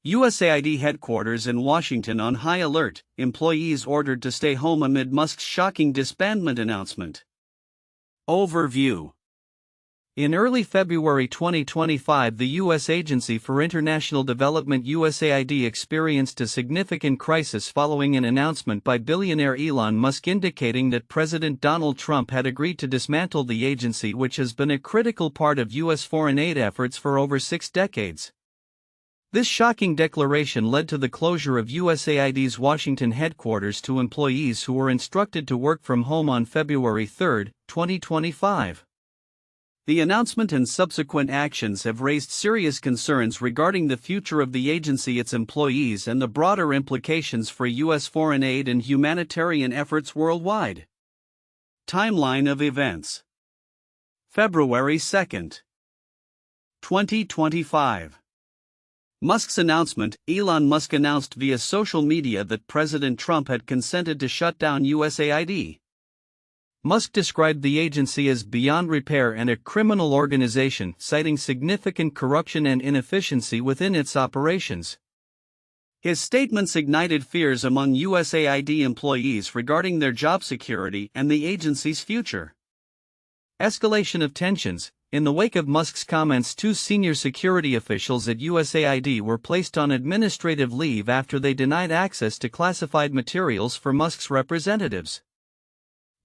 USAID headquarters in Washington on high alert, employees ordered to stay home amid Musk's shocking disbandment announcement. Overview. In early February 2025, the U.S. Agency for International Development USAID experienced a significant crisis following an announcement by billionaire Elon Musk indicating that President Donald Trump had agreed to dismantle the agency, which has been a critical part of U.S. foreign aid efforts for over 6 decades. This shocking declaration led to the closure of USAID's Washington headquarters to employees who were instructed to work from home on February 3, 2025. The announcement and subsequent actions have raised serious concerns regarding the future of the agency, its employees, and the broader implications for U.S. foreign aid and humanitarian efforts worldwide. Timeline of events. February 2, 2025. Musk's announcement. Elon Musk announced via social media that President Trump had consented to shut down USAID. Musk described the agency as beyond repair and a criminal organization, citing significant corruption and inefficiency within its operations. His statements ignited fears among USAID employees regarding their job security and the agency's future. Escalation of tensions. In the wake of Musk's comments, 2 senior security officials at USAID were placed on administrative leave after they denied access to classified materials for Musk's representatives.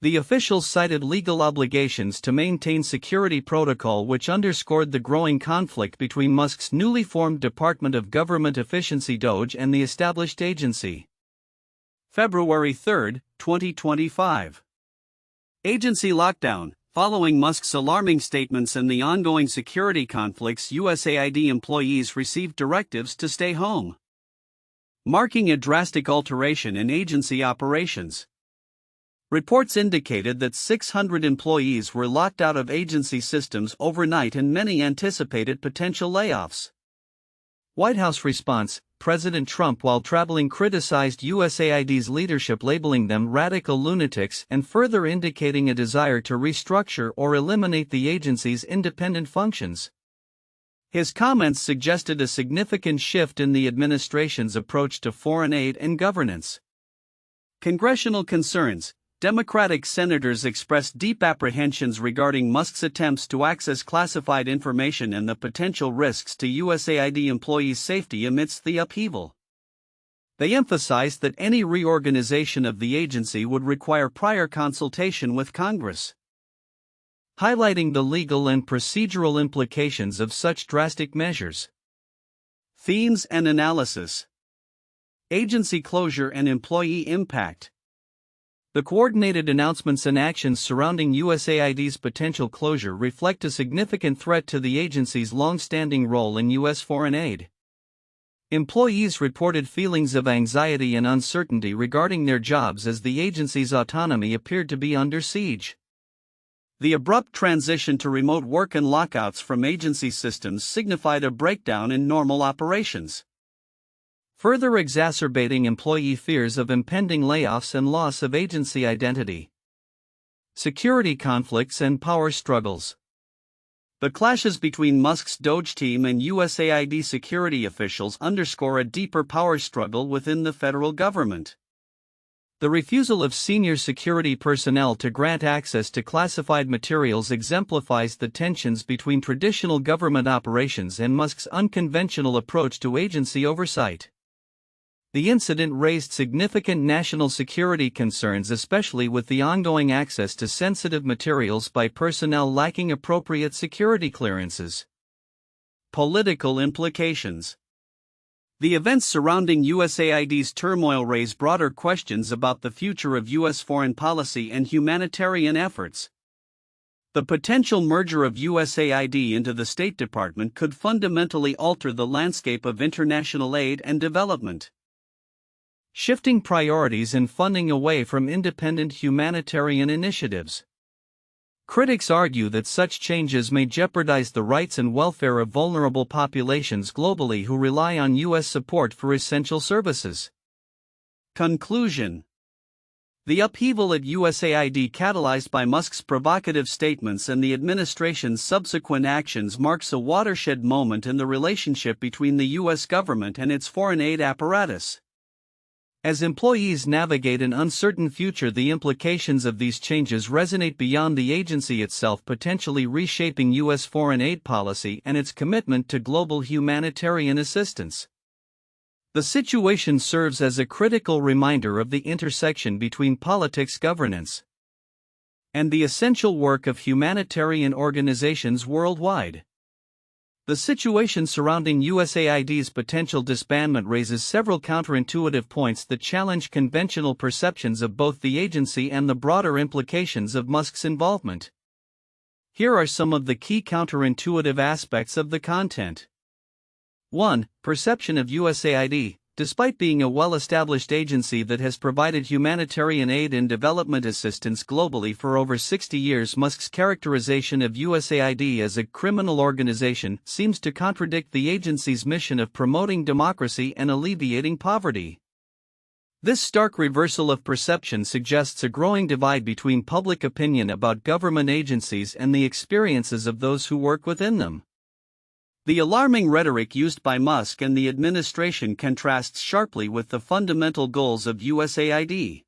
The officials cited legal obligations to maintain security protocol, which underscored the growing conflict between Musk's newly formed Department of Government Efficiency (DOGE) and the established agency. February 3, 2025. Agency lockdown. Following Musk's alarming statements and the ongoing security conflicts, USAID employees received directives to stay home, marking a drastic alteration in agency operations. Reports indicated that 600 employees were locked out of agency systems overnight and many anticipated potential layoffs. White House response. President Trump, while traveling, criticized USAID's leadership, labeling them radical lunatics and further indicating a desire to restructure or eliminate the agency's independent functions. His comments suggested a significant shift in the administration's approach to foreign aid and governance. Congressional concerns. Democratic senators expressed deep apprehensions regarding Musk's attempts to access classified information and the potential risks to USAID employees' safety amidst the upheaval. They emphasized that any reorganization of the agency would require prior consultation with Congress, highlighting the legal and procedural implications of such drastic measures. Themes and analysis. Agency closure and employee impact. The coordinated announcements and actions surrounding USAID's potential closure reflect a significant threat to the agency's long-standing role in U.S. foreign aid. Employees reported feelings of anxiety and uncertainty regarding their jobs as the agency's autonomy appeared to be under siege. The abrupt transition to remote work and lockouts from agency systems signified a breakdown in normal operations, further exacerbating employee fears of impending layoffs and loss of agency identity. Security conflicts and power struggles. The clashes between Musk's DOGE team and USAID security officials underscore a deeper power struggle within the federal government. The refusal of senior security personnel to grant access to classified materials exemplifies the tensions between traditional government operations and Musk's unconventional approach to agency oversight. The incident raised significant national security concerns, especially with the ongoing access to sensitive materials by personnel lacking appropriate security clearances. Political implications. The events surrounding USAID's turmoil raise broader questions about the future of U.S. foreign policy and humanitarian efforts. The potential merger of USAID into the State Department could fundamentally alter the landscape of international aid and development, shifting priorities and funding away from independent humanitarian initiatives. Critics argue that such changes may jeopardize the rights and welfare of vulnerable populations globally who rely on U.S. support for essential services. Conclusion. The upheaval at USAID, catalyzed by Musk's provocative statements and the administration's subsequent actions, marks a watershed moment in the relationship between the U.S. government and its foreign aid apparatus. As employees navigate an uncertain future, the implications of these changes resonate beyond the agency itself, potentially reshaping U.S. foreign aid policy and its commitment to global humanitarian assistance. The situation serves as a critical reminder of the intersection between politics, governance, and the essential work of humanitarian organizations worldwide. The situation surrounding USAID's potential disbandment raises several counterintuitive points that challenge conventional perceptions of both the agency and the broader implications of Musk's involvement. Here are some of the key counterintuitive aspects of the content. 1. Perception of USAID. Despite being a well-established agency that has provided humanitarian aid and development assistance globally for over 60 years, Musk's characterization of USAID as a criminal organization seems to contradict the agency's mission of promoting democracy and alleviating poverty. This stark reversal of perception suggests a growing divide between public opinion about government agencies and the experiences of those who work within them. The alarming rhetoric used by Musk and the administration contrasts sharply with the fundamental goals of USAID,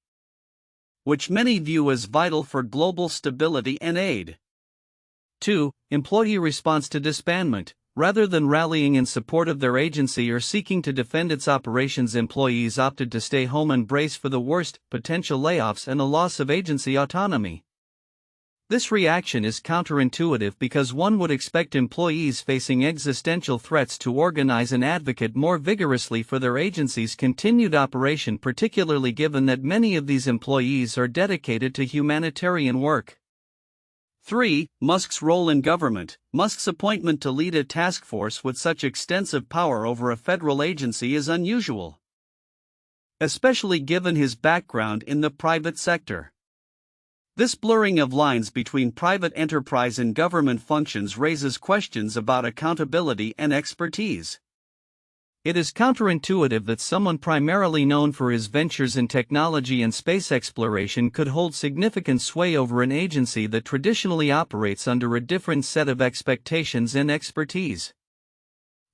which many view as vital for global stability and aid. 2. Employee response to disbandment. Rather than rallying in support of their agency or seeking to defend its operations, employees opted to stay home and brace for the worst: potential layoffs and a loss of agency autonomy. This reaction is counterintuitive because one would expect employees facing existential threats to organize and advocate more vigorously for their agency's continued operation, particularly given that many of these employees are dedicated to humanitarian work. 3. Musk's role in government. Musk's appointment to lead a task force with such extensive power over a federal agency is unusual, especially given his background in the private sector. This blurring of lines between private enterprise and government functions raises questions about accountability and expertise. It is counterintuitive that someone primarily known for his ventures in technology and space exploration could hold significant sway over an agency that traditionally operates under a different set of expectations and expertise.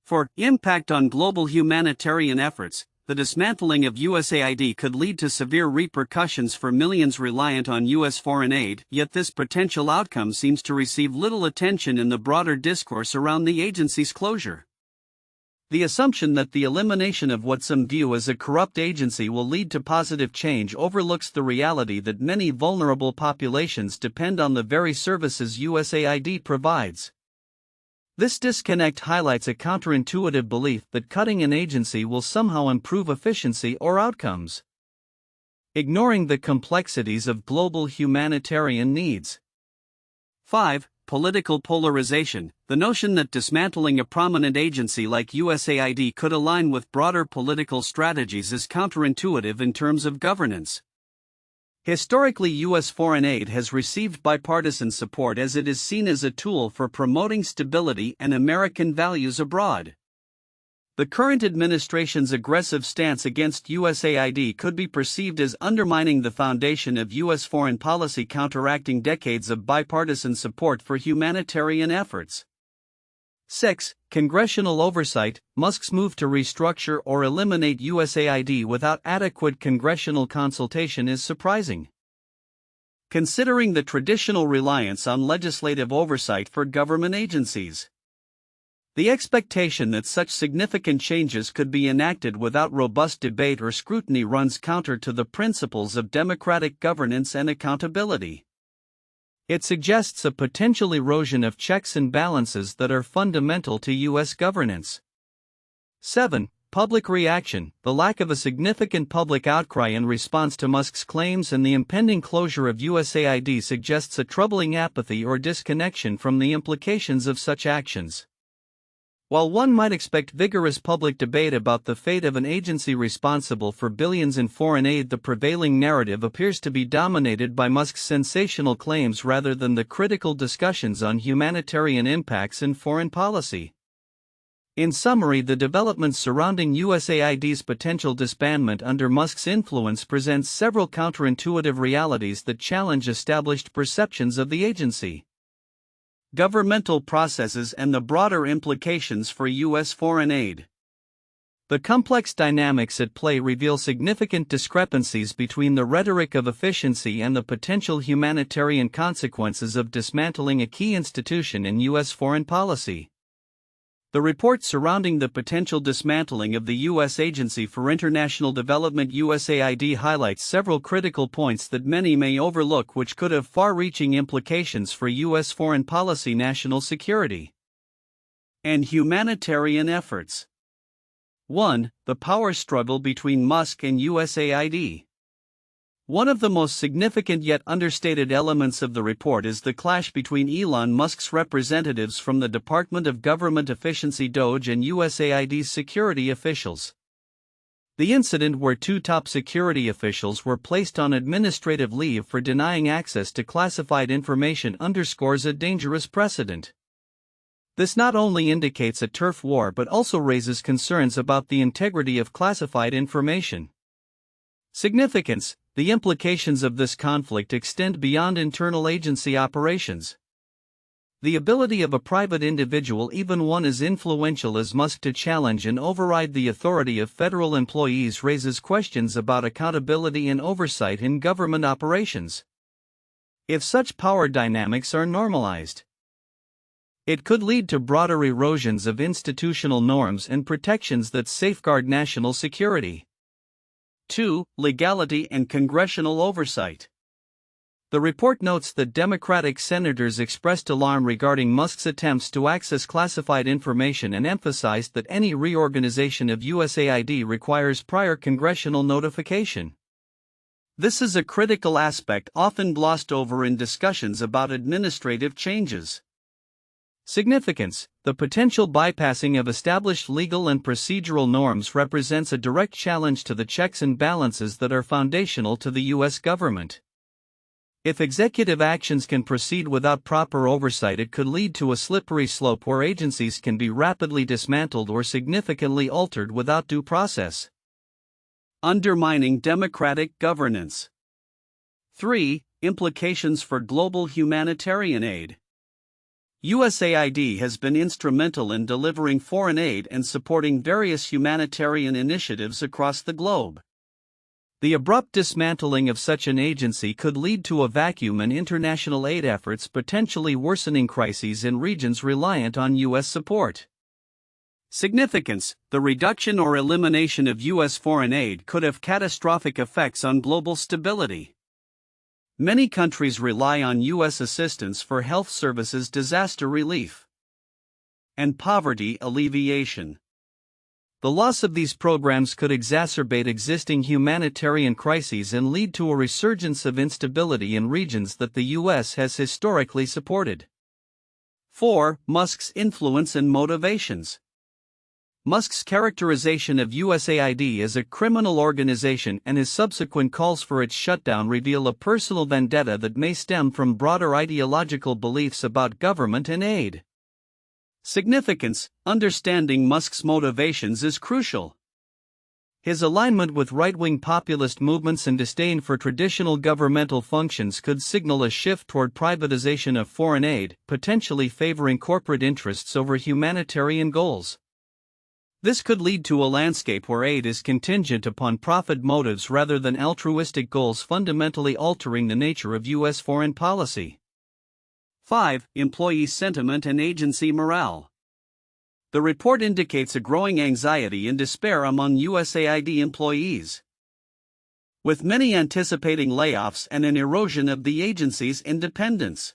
4. Impact on global humanitarian efforts. The dismantling of USAID could lead to severe repercussions for millions reliant on U.S. foreign aid, yet this potential outcome seems to receive little attention in the broader discourse around the agency's closure. The assumption that the elimination of what some view as a corrupt agency will lead to positive change overlooks the reality that many vulnerable populations depend on the very services USAID provides. This disconnect highlights a counterintuitive belief that cutting an agency will somehow improve efficiency or outcomes, ignoring the complexities of global humanitarian needs. 5. Political polarization. The notion that dismantling a prominent agency like USAID could align with broader political strategies is counterintuitive in terms of governance. Historically, U.S. foreign aid has received bipartisan support as it is seen as a tool for promoting stability and American values abroad. The current administration's aggressive stance against USAID could be perceived as undermining the foundation of U.S. foreign policy, counteracting decades of bipartisan support for humanitarian efforts. 6. Congressional oversight. Musk's move to restructure or eliminate USAID without adequate congressional consultation is surprising, considering the traditional reliance on legislative oversight for government agencies. The expectation that such significant changes could be enacted without robust debate or scrutiny runs counter to the principles of democratic governance and accountability. It suggests a potential erosion of checks and balances that are fundamental to U.S. governance. 7. Public reaction. The lack of a significant public outcry in response to Musk's claims and the impending closure of USAID suggests a troubling apathy or disconnection from the implications of such actions. While one might expect vigorous public debate about the fate of an agency responsible for billions in foreign aid, the prevailing narrative appears to be dominated by Musk's sensational claims rather than the critical discussions on humanitarian impacts and foreign policy. In summary, the developments surrounding USAID's potential disbandment under Musk's influence presents several counterintuitive realities that challenge established perceptions of the agency. Governmental processes and the broader implications for U.S. foreign aid. The complex dynamics at play reveal significant discrepancies between the rhetoric of efficiency and the potential humanitarian consequences of dismantling a key institution in U.S. foreign policy. The report surrounding the potential dismantling of the U.S. Agency for International Development USAID highlights several critical points that many may overlook, which could have far-reaching implications for U.S. foreign policy, national security, and humanitarian efforts. 1. The power struggle between Musk and USAID. One of the most significant yet understated elements of the report is the clash between Elon Musk's representatives from the Department of Government Efficiency (DOGE) and USAID's security officials. The incident where two top security officials were placed on administrative leave for denying access to classified information underscores a dangerous precedent. This not only indicates a turf war but also raises concerns about the integrity of classified information. Significance. The implications of this conflict extend beyond internal agency operations. The ability of a private individual, even one as influential as Musk, to challenge and override the authority of federal employees raises questions about accountability and oversight in government operations. If such power dynamics are normalized, it could lead to broader erosions of institutional norms and protections that safeguard national security. 2. Legality and congressional oversight. The report notes that Democratic senators expressed alarm regarding Musk's attempts to access classified information and emphasized that any reorganization of USAID requires prior congressional notification. This is a critical aspect often glossed over in discussions about administrative changes. Significance. The potential bypassing of established legal and procedural norms represents a direct challenge to the checks and balances that are foundational to the U.S. government. If executive actions can proceed without proper oversight, it could lead to a slippery slope where agencies can be rapidly dismantled or significantly altered without due process. Undermining democratic governance. 3. Implications for global humanitarian aid. USAID has been instrumental in delivering foreign aid and supporting various humanitarian initiatives across the globe. The abrupt dismantling of such an agency could lead to a vacuum in international aid efforts, potentially worsening crises in regions reliant on U.S. support. Significance. The reduction or elimination of U.S. foreign aid could have catastrophic effects on global stability. Many countries rely on U.S. assistance for health services, disaster relief, and poverty alleviation. The loss of these programs could exacerbate existing humanitarian crises and lead to a resurgence of instability in regions that the U.S. has historically supported. 4. Musk's influence and motivations. Musk's characterization of USAID as a criminal organization and his subsequent calls for its shutdown reveal a personal vendetta that may stem from broader ideological beliefs about government and aid. Significance. Understanding Musk's motivations is crucial. His alignment with right-wing populist movements and disdain for traditional governmental functions could signal a shift toward privatization of foreign aid, potentially favoring corporate interests over humanitarian goals. This could lead to a landscape where aid is contingent upon profit motives rather than altruistic goals, fundamentally altering the nature of U.S. foreign policy. 5. Employee sentiment and agency morale. The report indicates a growing anxiety and despair among USAID employees, with many anticipating layoffs and an erosion of the agency's independence.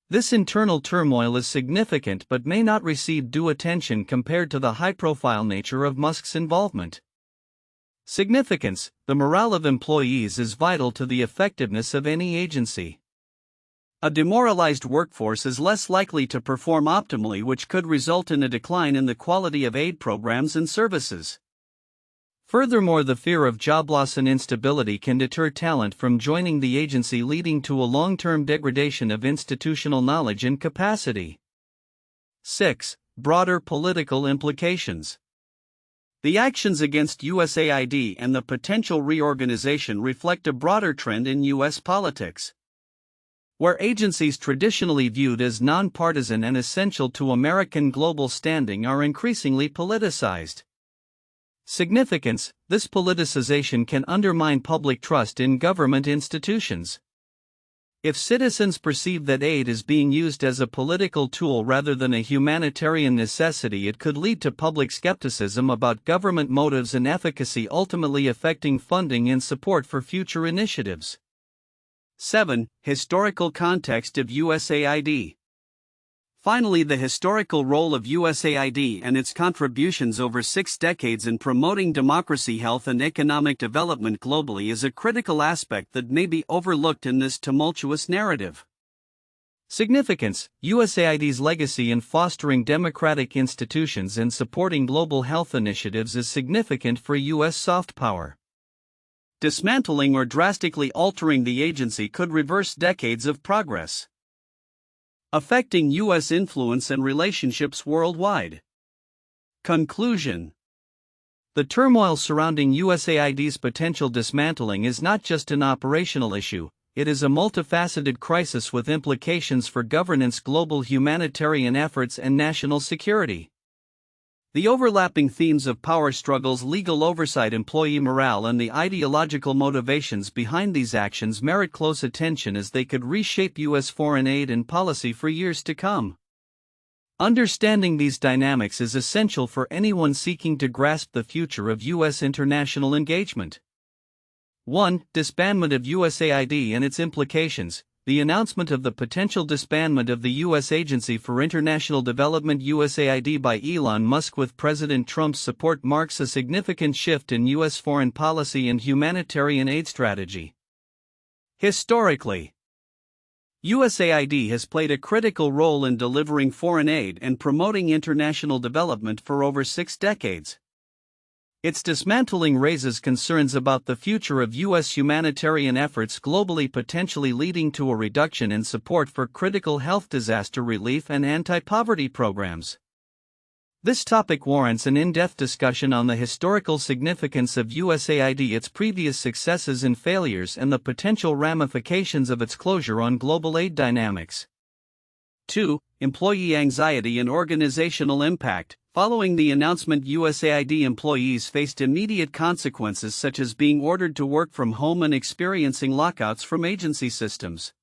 This internal turmoil is significant but may not receive due attention compared to the high-profile nature of Musk's involvement. Significance. The morale of employees is vital to the effectiveness of any agency. A demoralized workforce is less likely to perform optimally, which could result in a decline in the quality of aid programs and services. Furthermore, the fear of job loss and instability can deter talent from joining the agency, leading to a long-term degradation of institutional knowledge and capacity. 6. Broader political implications. The actions against USAID and the potential reorganization reflect a broader trend in U.S. politics, where agencies traditionally viewed as nonpartisan and essential to American global standing are increasingly politicized. Significance: this politicization can undermine public trust in government institutions. If citizens perceive that aid is being used as a political tool rather than a humanitarian necessity, it could lead to public skepticism about government motives and efficacy, ultimately affecting funding and support for future initiatives. 7. Historical context of USAID. Finally, the historical role of USAID and its contributions over 6 decades in promoting democracy, health, and economic development globally is a critical aspect that may be overlooked in this tumultuous narrative. Significance: USAID's legacy in fostering democratic institutions and supporting global health initiatives is significant for U.S. soft power. Dismantling or drastically altering the agency could reverse decades of progress, affecting U.S. influence and relationships worldwide. Conclusion: the turmoil surrounding USAID's potential dismantling is not just an operational issue, it is a multifaceted crisis with implications for governance, global humanitarian efforts, and national security. The overlapping themes of power struggles, legal oversight, employee morale, and the ideological motivations behind these actions merit close attention, as they could reshape U.S. foreign aid and policy for years to come. Understanding these dynamics is essential for anyone seeking to grasp the future of U.S. international engagement. 1. Disbandment of USAID and its implications. The announcement of the potential disbandment of the U.S. Agency for International Development (USAID) by Elon Musk with President Trump's support marks a significant shift in U.S. foreign policy and humanitarian aid strategy. Historically, USAID has played a critical role in delivering foreign aid and promoting international development for over 6 decades. Its dismantling raises concerns about the future of U.S. humanitarian efforts globally, potentially leading to a reduction in support for critical health, disaster relief, and anti-poverty programs. This topic warrants an in-depth discussion on the historical significance of USAID, its previous successes and failures, and the potential ramifications of its closure on global aid dynamics. 2. Employee anxiety and organizational impact. Following the announcement, USAID employees faced immediate consequences such as being ordered to work from home and experiencing lockouts from agency systems.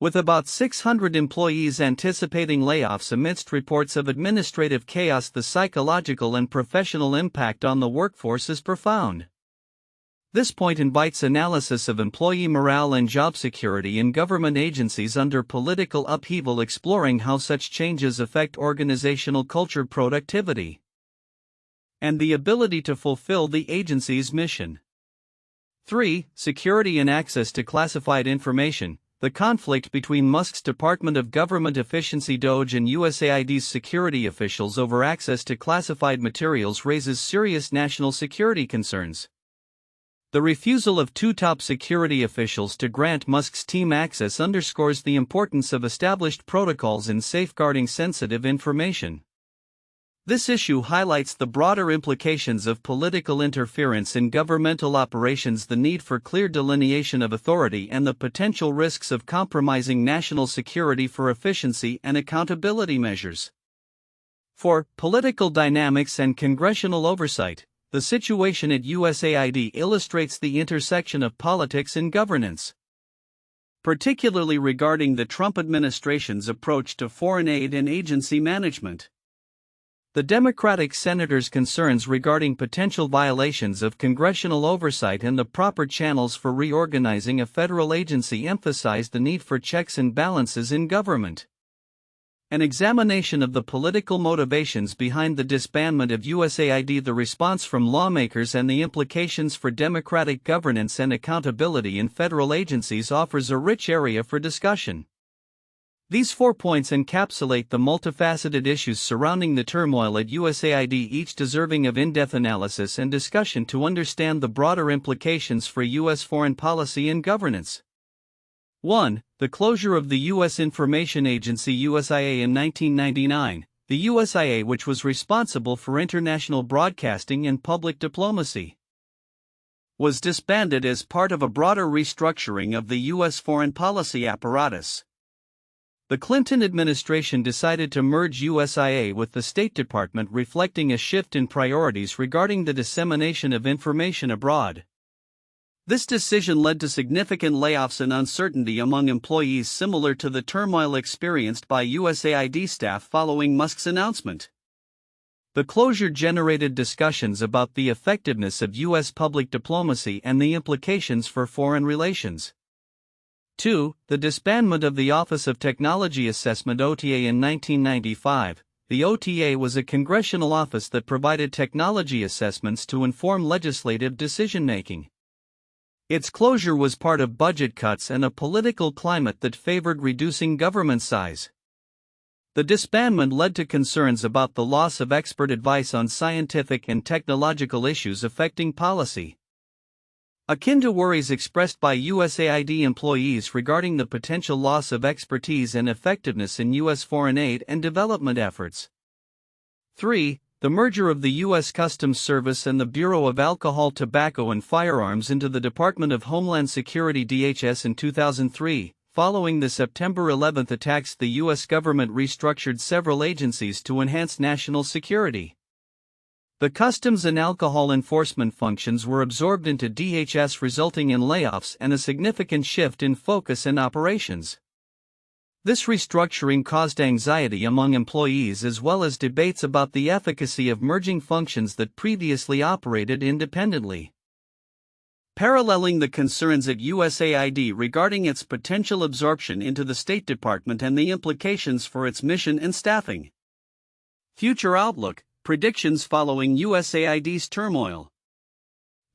With about 600 employees anticipating layoffs amidst reports of administrative chaos, the psychological and professional impact on the workforce is profound. This point invites analysis of employee morale and job security in government agencies under political upheaval, exploring how such changes affect organizational culture, productivity, and the ability to fulfill the agency's mission. 3. Security and access to classified information. The conflict between Musk's Department of Government Efficiency (DOGE) and USAID's security officials over access to classified materials raises serious national security concerns. The refusal of 2 top security officials to grant Musk's team access underscores the importance of established protocols in safeguarding sensitive information. This issue highlights the broader implications of political interference in governmental operations, the need for clear delineation of authority, and the potential risks of compromising national security for efficiency and accountability measures. 4. Political dynamics and congressional oversight. The situation at USAID illustrates the intersection of politics and governance, particularly regarding the Trump administration's approach to foreign aid and agency management. The Democratic senator's concerns regarding potential violations of congressional oversight and the proper channels for reorganizing a federal agency emphasize the need for checks and balances in government. An examination of the political motivations behind the disbandment of USAID, the response from lawmakers, and the implications for democratic governance and accountability in federal agencies offers a rich area for discussion. These 4 points encapsulate the multifaceted issues surrounding the turmoil at USAID, each deserving of in-depth analysis and discussion to understand the broader implications for U.S. foreign policy and governance. 1. The closure of the U.S. Information Agency (USIA) in 1999. the USIA, which was responsible for international broadcasting and public diplomacy, was disbanded as part of a broader restructuring of the U.S. foreign policy apparatus. The Clinton administration decided to merge USIA with the State Department, reflecting a shift in priorities regarding the dissemination of information abroad. This decision led to significant layoffs and uncertainty among employees, similar to the turmoil experienced by USAID staff following Musk's announcement. The closure generated discussions about the effectiveness of U.S. public diplomacy and the implications for foreign relations. 2. The disbandment of the Office of Technology Assessment (OTA) in 1995. The OTA was a congressional office that provided technology assessments to inform legislative decision-making. Its closure was part of budget cuts and a political climate that favored reducing government size. The disbandment led to concerns about the loss of expert advice on scientific and technological issues affecting policy, akin to worries expressed by USAID employees regarding the potential loss of expertise and effectiveness in U.S. foreign aid and development efforts. 3. The merger of the U.S. Customs Service and the Bureau of Alcohol, Tobacco and Firearms into the Department of Homeland Security (DHS) in 2003. Following the September 11 attacks, the U.S. government restructured several agencies to enhance national security. The customs and alcohol enforcement functions were absorbed into DHS, resulting in layoffs and a significant shift in focus and operations. This restructuring caused anxiety among employees as well as debates about the efficacy of merging functions that previously operated independently. Paralleling the concerns at USAID regarding its potential absorption into the State Department and the implications for its mission and staffing. Future outlook. Predictions following USAID's turmoil.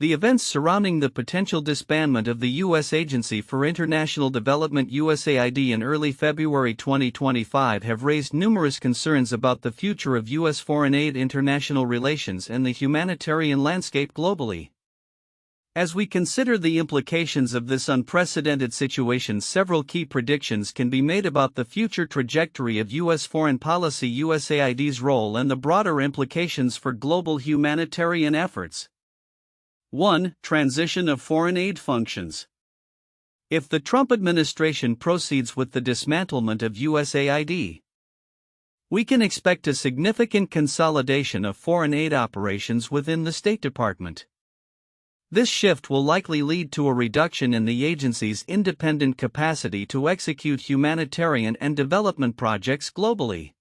The events surrounding the potential disbandment of the U.S. Agency for International Development (USAID) in early February 2025 have raised numerous concerns about the future of U.S. foreign aid, international relations, and the humanitarian landscape globally. As we consider the implications of this unprecedented situation, several key predictions can be made about the future trajectory of U.S. foreign policy, USAID's role, and the broader implications for global humanitarian efforts. 1. Transition of foreign aid functions. If the Trump administration proceeds with the dismantlement of USAID, we can expect a significant consolidation of foreign aid operations within the State Department. This shift will likely lead to a reduction in the agency's independent capacity to execute humanitarian and development projects globally.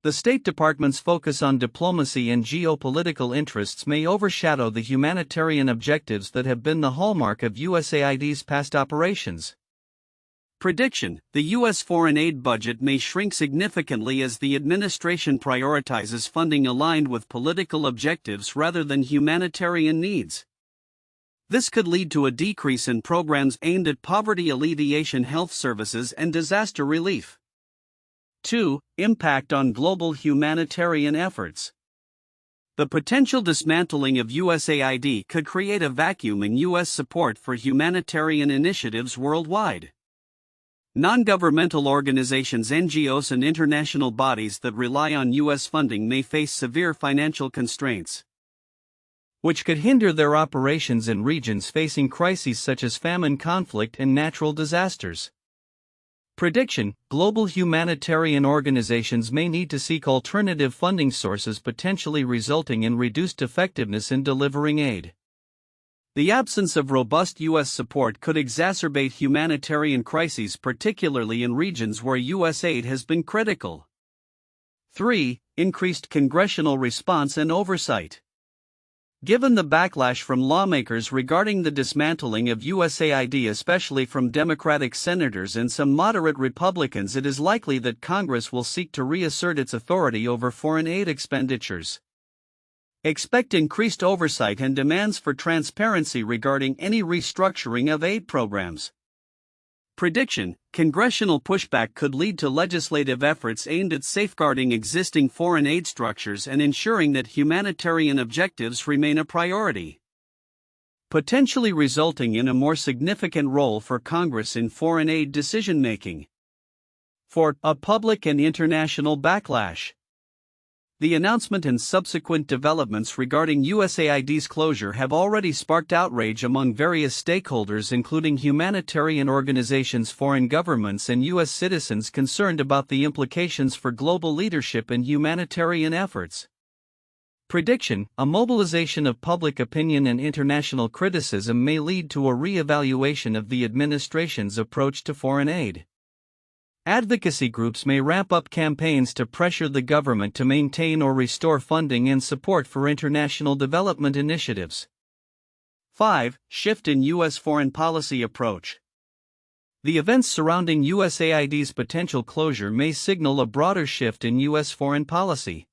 The State Department's focus on diplomacy and geopolitical interests may overshadow the humanitarian objectives that have been the hallmark of USAID's past operations. Prediction: the U.S. foreign aid budget may shrink significantly as the administration prioritizes funding aligned with political objectives rather than humanitarian needs. This could lead to a decrease in programs aimed at poverty alleviation, health services, and disaster relief. 2. Impact on global humanitarian efforts. The potential dismantling of USAID could create a vacuum in U.S. support for humanitarian initiatives worldwide. Non-governmental organizations, NGOs, and international bodies that rely on U.S. funding may face severe financial constraints, which could hinder their operations in regions facing crises such as famine, conflict, and natural disasters. Prediction: global humanitarian organizations may need to seek alternative funding sources, potentially resulting in reduced effectiveness in delivering aid. The absence of robust U.S. support could exacerbate humanitarian crises, particularly in regions where U.S. aid has been critical. 3. Increased congressional response and oversight. Given the backlash from lawmakers regarding the dismantling of USAID, especially from Democratic senators and some moderate Republicans, it is likely that Congress will seek to reassert its authority over foreign aid expenditures. Expect increased oversight and demands for transparency regarding any restructuring of aid programs. Prediction: congressional pushback could lead to legislative efforts aimed at safeguarding existing foreign aid structures and ensuring that humanitarian objectives remain a priority, potentially resulting in a more significant role for Congress in foreign aid decision-making. 4. A public and international backlash. The announcement and subsequent developments regarding USAID's closure have already sparked outrage among various stakeholders, including humanitarian organizations, foreign governments, and U.S. citizens concerned about the implications for global leadership in humanitarian efforts. Prediction: a mobilization of public opinion and international criticism may lead to a re-evaluation of the administration's approach to foreign aid. Advocacy groups may ramp up campaigns to pressure the government to maintain or restore funding and support for international development initiatives. 5. Shift in U.S. foreign policy approach. The events surrounding USAID's potential closure may signal a broader shift in U.S. foreign policy,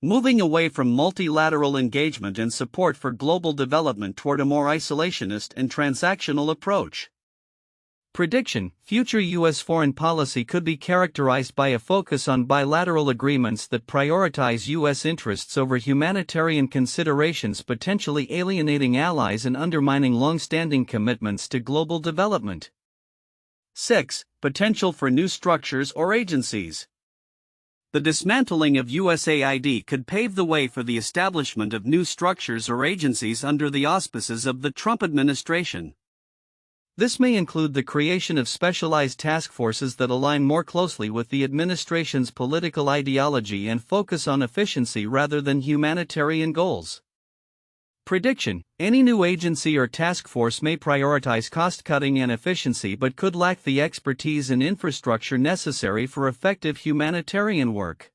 moving away from multilateral engagement and support for global development toward a more isolationist and transactional approach. Prediction: future U.S. foreign policy could be characterized by a focus on bilateral agreements that prioritize U.S. interests over humanitarian considerations, potentially alienating allies and undermining long-standing commitments to global development. 6. Potential for new structures or agencies. The dismantling of USAID could pave the way for the establishment of new structures or agencies under the auspices of the Trump administration. This may include the creation of specialized task forces that align more closely with the administration's political ideology and focus on efficiency rather than humanitarian goals. Prediction: any new agency or task force may prioritize cost-cutting and efficiency but could lack the expertise and infrastructure necessary for effective humanitarian work,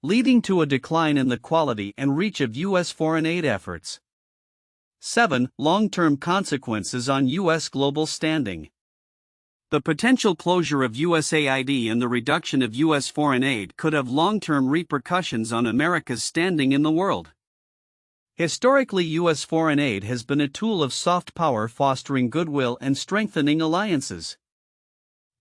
leading to a decline in the quality and reach of U.S. foreign aid efforts. 7. Long-term consequences on U.S. global standing. The potential closure of USAID and the reduction of U.S. foreign aid could have long-term repercussions on America's standing in the world. Historically, U.S. foreign aid has been a tool of soft power, fostering goodwill and strengthening alliances.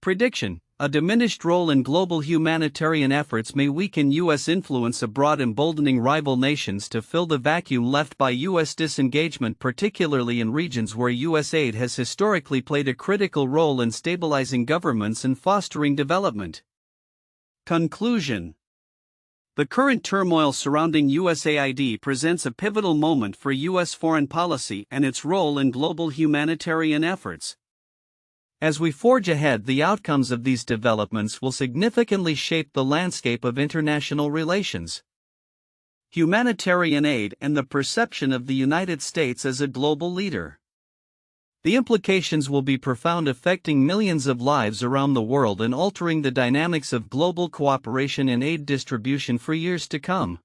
Prediction: a diminished role in global humanitarian efforts may weaken U.S. influence abroad, emboldening rival nations to fill the vacuum left by U.S. disengagement, particularly in regions where U.S. aid has historically played a critical role in stabilizing governments and fostering development. Conclusion: the current turmoil surrounding USAID presents a pivotal moment for U.S. foreign policy and its role in global humanitarian efforts. As we forge ahead, the outcomes of these developments will significantly shape the landscape of international relations, humanitarian aid, and the perception of the United States as a global leader. The implications will be profound, affecting millions of lives around the world and altering the dynamics of global cooperation and aid distribution for years to come.